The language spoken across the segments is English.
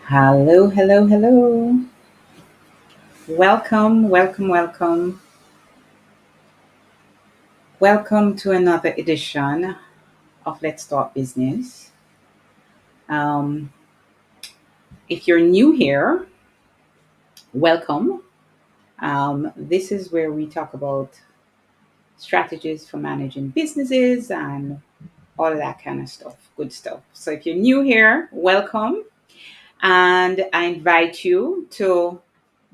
Hello, hello, hello. Welcome, welcome, welcome. Welcome to another edition of Let's Talk Business. Um, if you're new here, welcome. This is where we talk about strategies for managing businesses and all of that kind of stuff, good stuff. So if you're new here, welcome. And I invite you to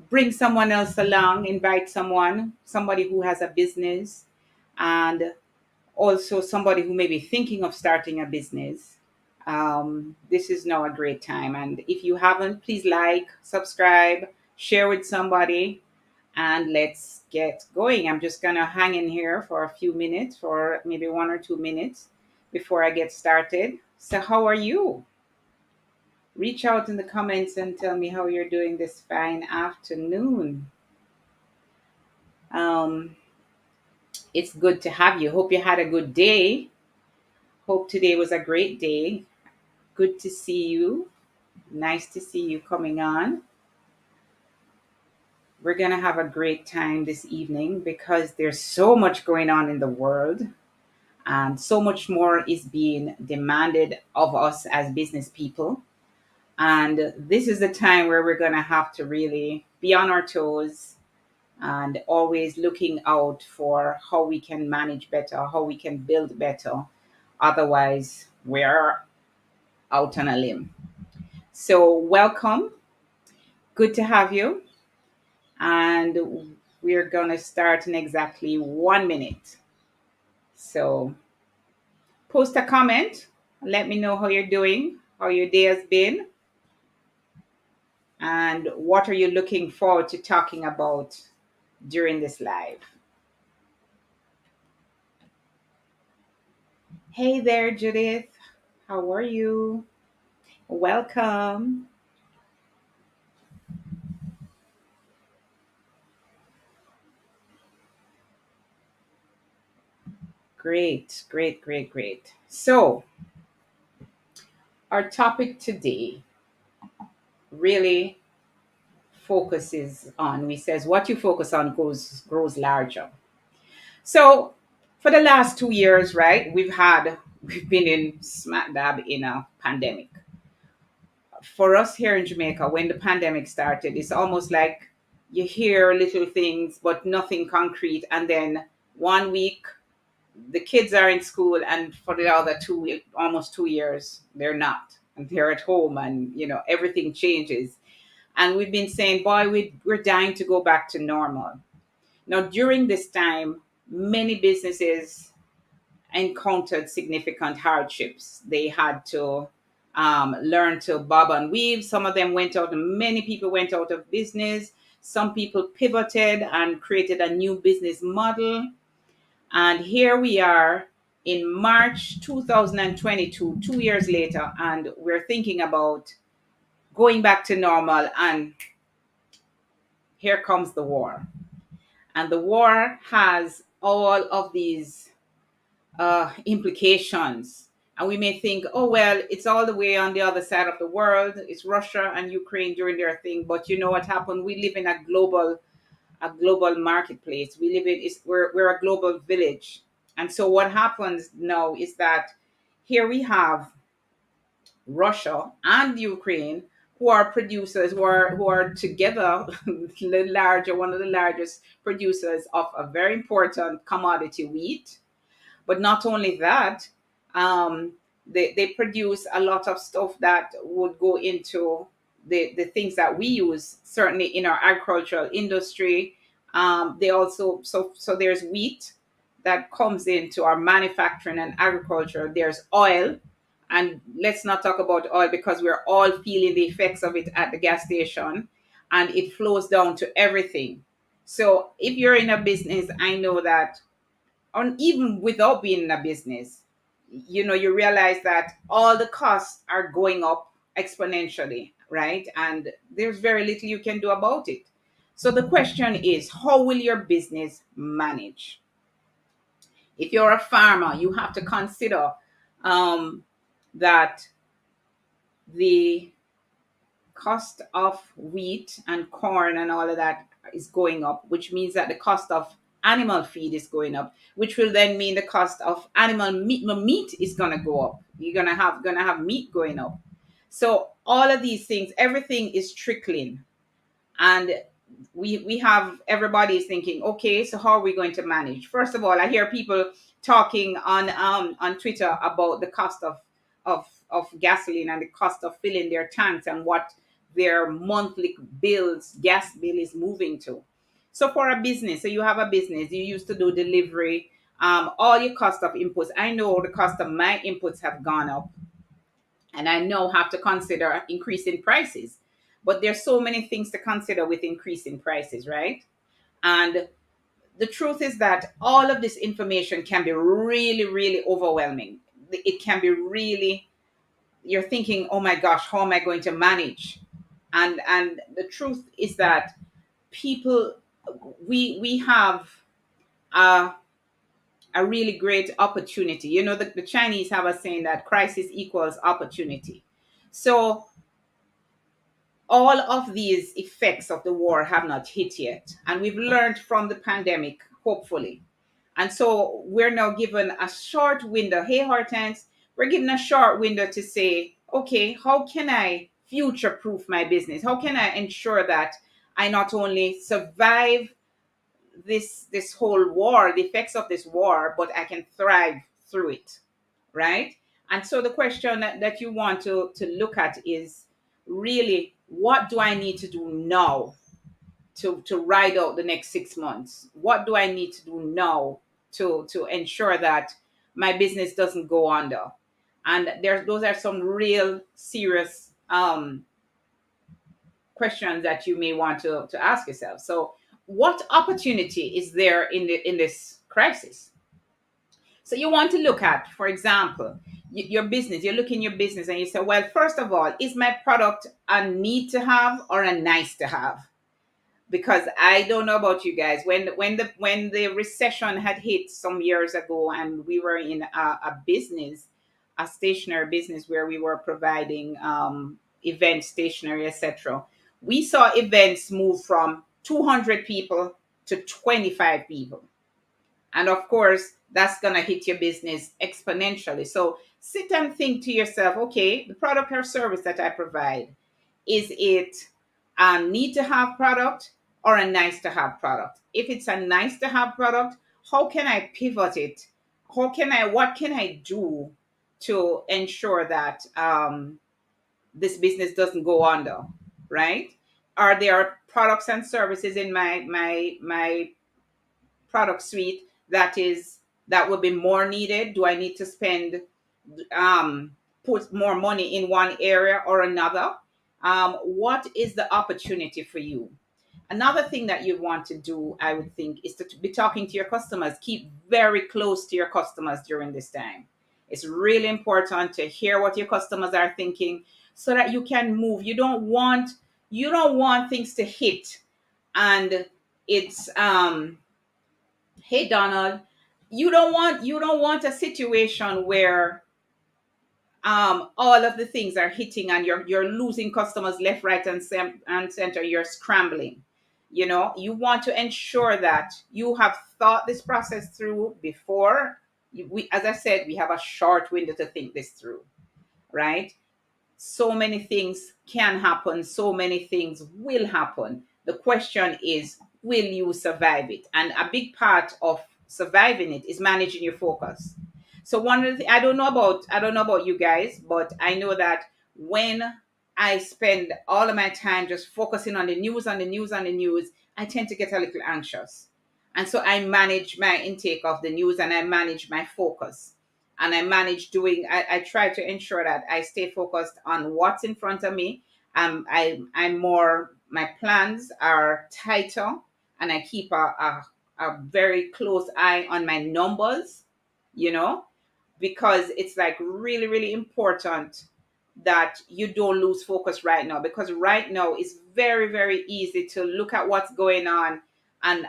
bring someone else along, invite somebody who has a business and also somebody who may be thinking of starting a business. This is now a great time. And if you haven't, please like, subscribe, share with somebody, and let's get going. I'm just going to hang in here for a few minutes, for maybe 1 or 2 minutes before I get started. So, how are you? Reach out in the comments and tell me how you're doing this fine afternoon. Um, it's good to have you. Hope you had a good day. Hope today was a great day. Good to see you. Nice to see you coming on. We're going to have a great time this evening because there's so much going on in the world and so much more is being demanded of us as business people. And this is the time where we're going to have to really be on our toes and always looking out for how we can manage better, how we can build better. Otherwise, we're out on a limb. So, welcome. Good to have you. And we're going to start in exactly 1 minute. So, post a comment. Let me know how you're doing, how your day has been, and what are you looking forward to talking about during this live. Hey there, Judith. How are you? Welcome. Great, great, great, great. So, our topic today really focuses on, we says, what you focus on grows larger. So, for the last 2 years, right, we've been in smack dab in a pandemic. For us here in Jamaica, when the pandemic started, it's almost like you hear little things, but nothing concrete. And then 1 week, the kids are in school, and for the other almost 2 years, they're not. And they're at home, and everything changes. And we've been saying, boy, we're dying to go back to normal. Now, during this time, many businesses encountered significant hardships. They had to learn to bob and weave. Some of them went out, and many people went out of business. Some people pivoted and created a new business model. And here we are in March 2022, 2 years later, and we're thinking about going back to normal. And here comes the war. And the war has all of these implications. And we may think, oh, well, it's all the way on the other side of the world. It's Russia and Ukraine doing their thing. But you know what happened? We live in a global marketplace. We live in we're a global village. And so what happens now is that here we have Russia and Ukraine, who are producers, who are together the larger one of the largest producers of a very important commodity, wheat. But not only that, they produce a lot of stuff that would go into the things that we use, certainly in our agricultural industry. They also, so there's wheat that comes into our manufacturing and agriculture. There's oil, and let's not talk about oil because we're all feeling the effects of it at the gas station, and it flows down to everything. So if you're in a business, I know that, or even without being in a business, you realize that all the costs are going up exponentially, right? And there's very little you can do about it. So the question is, how will your business manage? If you're a farmer, you have to consider that the cost of wheat and corn and all of that is going up, which means that the cost of animal feed is going up, which will then mean the cost of animal meat is gonna go up. You're gonna have meat going up. So all of these things, everything is trickling, and we have everybody is thinking, okay, so how are we going to manage? First of all, I hear people talking on Twitter about the cost of gasoline and the cost of filling their tanks and what their monthly gas bill is moving to. So for a business, so you have a business, you used to do delivery, all your cost of inputs. I know the cost of my inputs have gone up, and I now have to consider increasing prices. But there's so many things to consider with increasing prices, right? And the truth is that all of this information can be really, really overwhelming. It can be really, you're thinking, oh my gosh, how am I going to manage? And the truth is that people, we have a, a really great opportunity. You know, the Chinese have a saying that crisis equals opportunity. So all of these effects of the war have not hit yet. And we've learned from the pandemic, hopefully. And so we're now given a short window. Hey, Hortense, we're given a short window to say, okay, how can I future proof my business? How can I ensure that I not only survive this whole war, the effects of this war, but I can thrive through it, right? And so the question that you want to look at is really, what do I need to do now to ride out the next 6 months? What do I need to do now to ensure that my business doesn't go under? And those are some real serious questions that you may want to ask yourself. So what opportunity is there in this crisis? So you want to look at, for example, your business. You look in your business and you say, well, first of all, is my product a need to have or a nice to have? Because I don't know about you guys. When the recession had hit some years ago, and we were in a business, a stationary business where we were providing event stationery, etc. We saw events move from 200 people to 25 people, and of course, that's going to hit your business exponentially. So sit and think to yourself, okay, the product or service that I provide, is it a need to have product or a nice to have product? If it's a nice to have product, how can I pivot it? What can I do to ensure that this business doesn't go under, right? Are there products and services in my product suite that would be more needed? Do I need to spend put more money in one area or another? What is the opportunity for you? Another thing that you want to do, I would think, is to be talking to your customers. Keep very close to your customers during this time. It's really important to hear what your customers are thinking so that you can move. You don't want things to hit and it's hey Donald, you don't want a situation where all of the things are hitting and you're losing customers left, right, and center. You're scrambling. You want to ensure that you have thought this process through before. As I said, we have a short window to think this through, right? So many things can happen, so many things will happen. The question is, will you survive it? And a big part of surviving it is managing your focus. So one of the I don't know about you guys, but I know that when I spend all of my time just focusing on the news, on the news, on the news, I tend to get a little anxious. And so I manage my intake of the news and I manage my focus. And I try to ensure that I stay focused on what's in front of me. My plans are tighter, and I keep a very close eye on my numbers, you know, because it's like really, really important that you don't lose focus right now, because right now it's very, very easy to look at what's going on and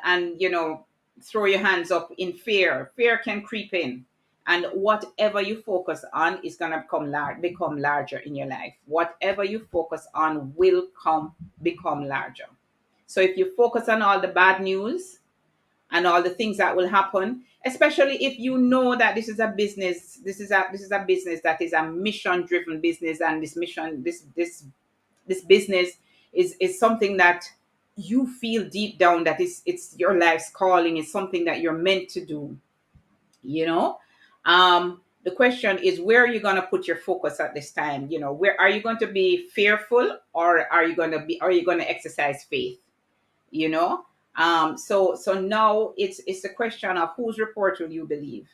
throw your hands up in fear. Fear can creep in. And whatever you focus on is going to become larger in your life. Whatever you focus on will become larger. So if you focus on all the bad news and all the things that will happen, especially if you know that this is a business, this is a business that is a mission driven business, and this business is something that you feel deep down that it's your life's calling, it's something that you're meant to do, you know. The question is, where are you going to put your focus at this time? Where are you going to be fearful, or are you going to exercise faith? you know so now it's a question of whose report will you believe.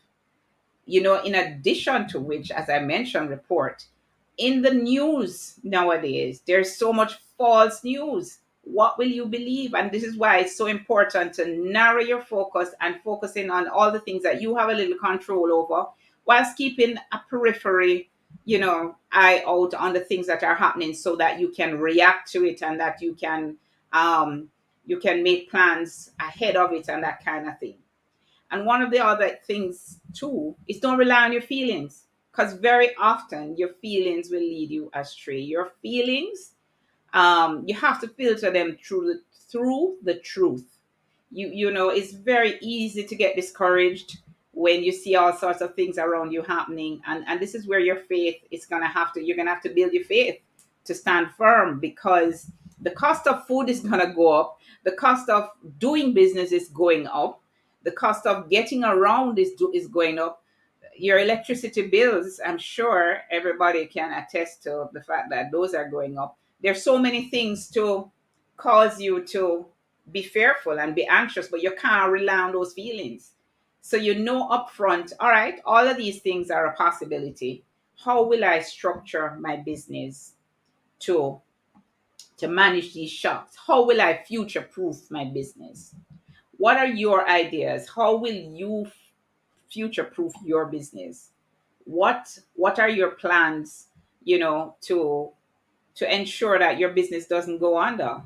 In addition to which, as I mentioned, report, in the news nowadays, there's so much false news. What will you believe? And this is why it's so important to narrow your focus and focusing on all the things that you have a little control over, whilst keeping a periphery, eye out on the things that are happening, so that you can react to it, and that you can make plans ahead of it, and that kind of thing. And one of the other things too is, don't rely on your feelings, because very often your feelings will lead you astray. Your feelings, you have to filter them through the truth. It's very easy to get discouraged when you see all sorts of things around you happening, and this is where your faith is you're gonna have to build your faith to stand firm, because the cost of food is gonna go up, the cost of doing business is going up, the cost of getting around is going up. Your electricity bills, I'm sure everybody can attest to the fact that those are going up. There's so many things to cause you to be fearful and be anxious, but you can't rely on those feelings. So upfront, all right, all of these things are a possibility. How will I structure my business to manage these shocks? How will I future proof my business? What are your ideas? How will you future proof your business? What are your plans, to ensure that your business doesn't go under?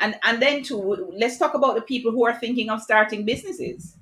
And then let's talk about the people who are thinking of starting businesses.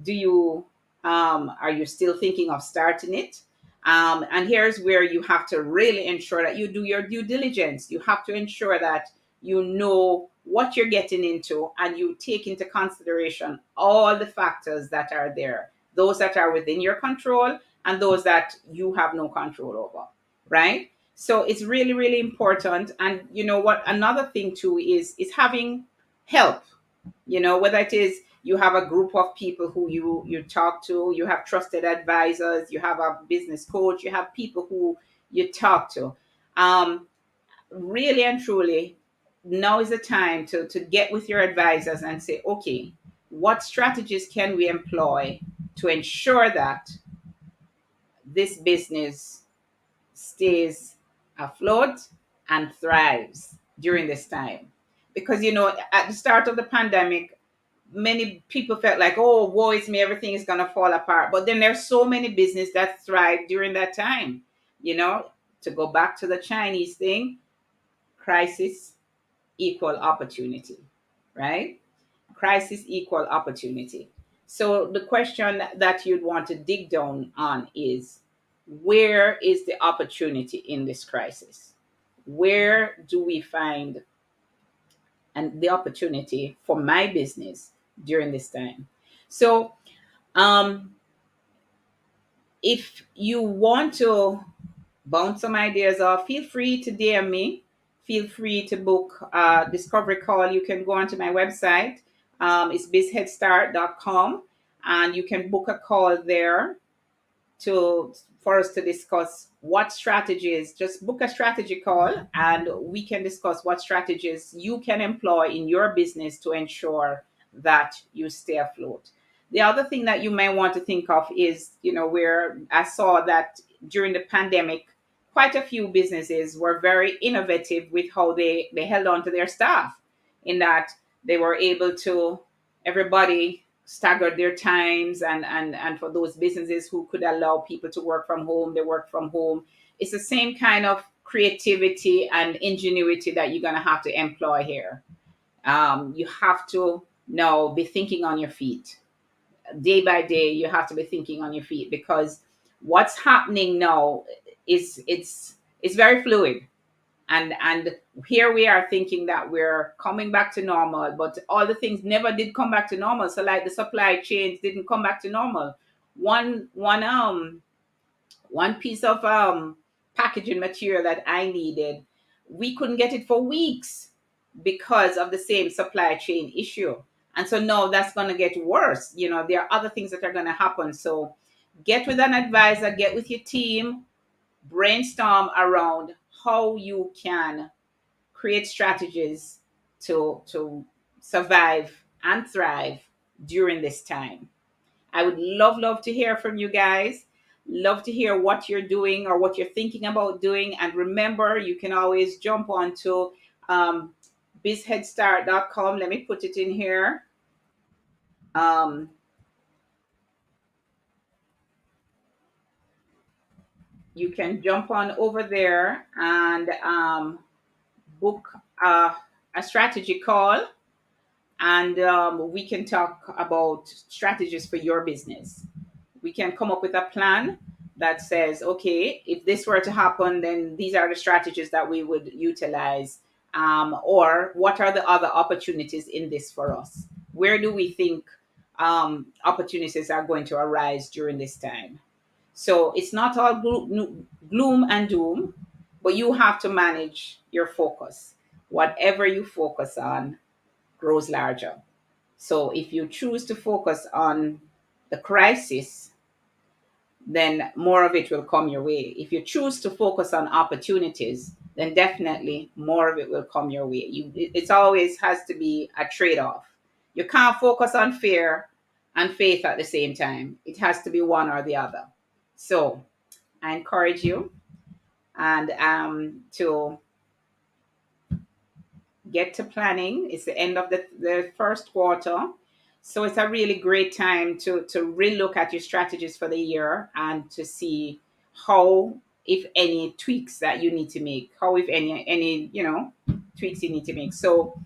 Do you Are you still thinking of starting it? And here's where you have to really ensure that you do your due diligence. You have to ensure that you know what you're getting into, and you take into consideration all the factors that are there, those that are within your control and those that you have no control over, right? So it's really, really important. And you know what, another thing too is having help. Whether it is you have a group of people who you talk to, you have trusted advisors, you have a business coach, you have people who you talk to. Really and truly, now is the time to get with your advisors and say, okay, what strategies can we employ to ensure that this business stays afloat and thrives during this time? Because at the start of the pandemic, many people felt like, oh, woe is me, everything is going to fall apart. But then there's so many business that thrived during that time. you know to go back to the Chinese thing, crisis equal opportunity, right? Crisis equal opportunity. So the question that you'd want to dig down on is, where is the opportunity in this crisis? Where do we find the opportunity for my business during this time? So, um, if you want to bounce some ideas off, feel free to DM me. Feel free to book a discovery call. You can go onto my website. It's bizheadstart.com, and you can book a call there for us to discuss what strategies. Just book a strategy call, and we can discuss what strategies you can employ in your business to ensure that you stay afloat. The other thing that you may want to think of is, where I saw that during the pandemic, quite a few businesses were very innovative with how they held on to their staff, in that they were able to, everybody staggered their times, and for those businesses who could allow people to work from home, they work from home. It's the same kind of creativity and ingenuity that you're going to have to employ here. You have to now be thinking on your feet. day by day you have to be thinking on your feet, because what's happening now is it's very fluid. And here we are thinking that we're coming back to normal, but all the things never did come back to normal. So like the supply chains didn't come back to normal. One piece of packaging material that I needed, we couldn't get it for weeks because of the same supply chain issue. And so now that's going to get worse. There are other things that are going to happen. So get with an advisor, get with your team, brainstorm around how you can create strategies to survive and thrive during this time. I would love to hear from you guys. Love to hear what you're doing or what you're thinking about doing. And remember, you can always jump onto um, bizheadstart.com. Let me put it in here. Um, you can jump on over there and book a strategy call, and we can talk about strategies for your business. We can come up with a plan that says, okay, if this were to happen, then these are the strategies that we would utilize. Or what are the other opportunities in this for us? Where do we think opportunities are going to arise during this time? So it's not all gloom and doom, but you have to manage your focus. Whatever you focus on grows larger. So if you choose to focus on the crisis, then more of it will come your way. If you choose to focus on opportunities, then definitely more of it will come your way. It's always has to be a trade off. You can't focus on fear and faith at the same time. It has to be one or the other. So I encourage you and to get to planning. It's the end of the first quarter. So it's a really great time to relook at your strategies for the year and to see how, if any, tweaks that you need to make, how, if any, tweaks you need to make. So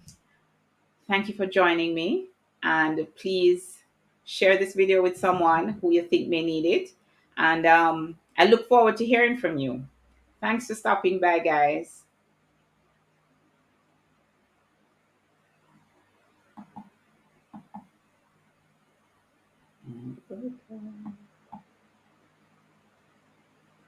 thank you for joining me. And please share this video with someone who you think may need it. And I look forward to hearing from you. Thanks for stopping by, guys.